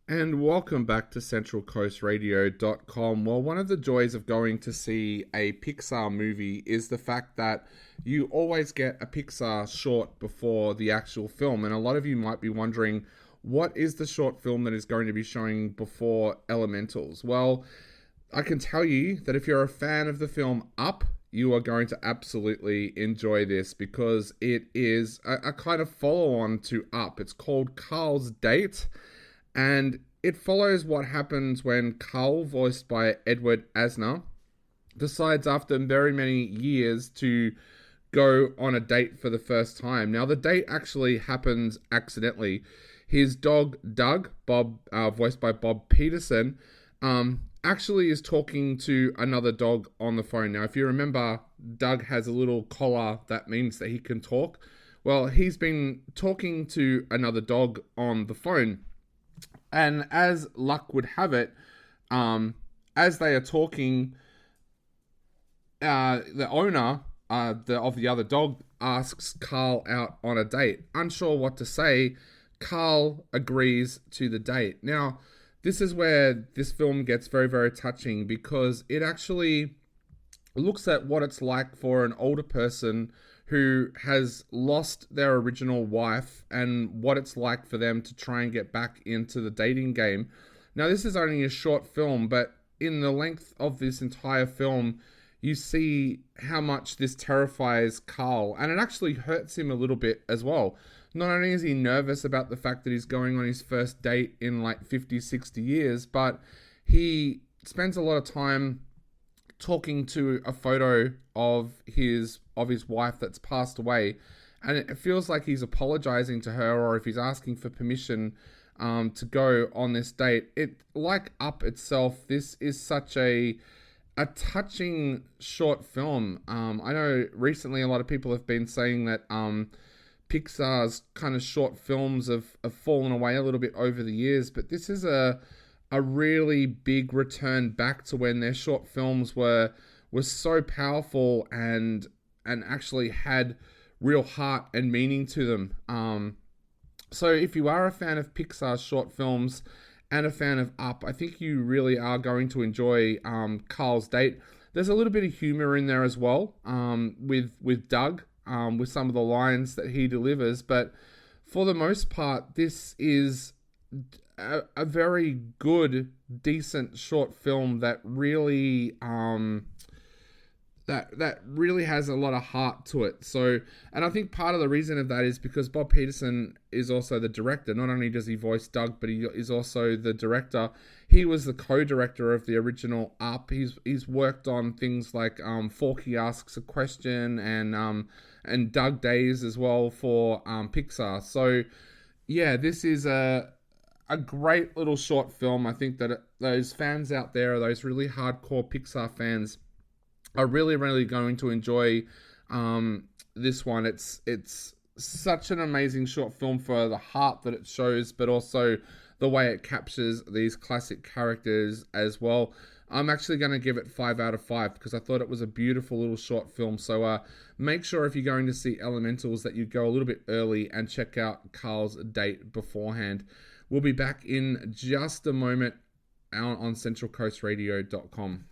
And welcome back to centralcoastradio.com. Well, one of the joys of going to see a Pixar movie is the fact that you always get a Pixar short before the actual film. And a lot of you might be wondering, what is the short film that is going to be showing before Elementals? Well, I can tell you that if you're a fan of the film Up, you are going to absolutely enjoy this because it is a kind of follow-on to Up. It's called Carl's Date, and it follows what happens when Carl, voiced by Edward Asner, decides after very many years to go on a date for the first time. Now, the date actually happens accidentally. His dog, Doug, voiced by Bob Peterson, actually is talking to another dog on the phone. Now, if you remember, Doug has a little collar that means that he can talk. Well, he's been talking to another dog on the phone. And as luck would have it, as they are talking, the owner of the other dog asks Carl out on a date. Unsure what to say, Carl agrees to the date. Now, this is where this film gets very, very touching because it actually looks at what it's like for an older person who has lost their original wife and what it's like for them to try and get back into the dating game. Now, this is only a short film, but in the length of this entire film, you see how much this terrifies Carl, and it actually hurts him a little bit as well. Not only is he nervous about the fact that he's going on his first date in like 50, 60 years, but he spends a lot of time talking to a photo of his wife that's passed away, and it feels like he's apologizing to her, or if he's asking for permission to go on this date. It, like Up itself, this is such a touching short film. I know recently a lot of people have been saying that Pixar's kind of short films have fallen away a little bit over the years, but this is a really big return back to when their short films were so powerful and actually had real heart and meaning to them. So if you are a fan of Pixar's short films and a fan of Up, I think you really are going to enjoy Carl's Date. There's a little bit of humor in there as well, with Doug, with some of the lines that he delivers, but for the most part, this is a very good, decent short film that really that really has a lot of heart to it. So, and I think part of the reason of that is because Bob Peterson is also the director. Not only does he voice Doug, but he is also the director. He was the co-director of the original Up. He's worked on things like Forky Asks a Question and Doug Days as well for Pixar. So, yeah, this is a great little short film. I think that those fans out there, those really hardcore Pixar fans, are really, really going to enjoy this one. It's such an amazing short film for the heart that it shows, but also the way it captures these classic characters as well. I'm actually going to give it 5 out of 5 because I thought it was a beautiful little short film. So make sure if you're going to see Elementals that you go a little bit early and check out Carl's Date beforehand. We'll be back in just a moment on centralcoastradio.com.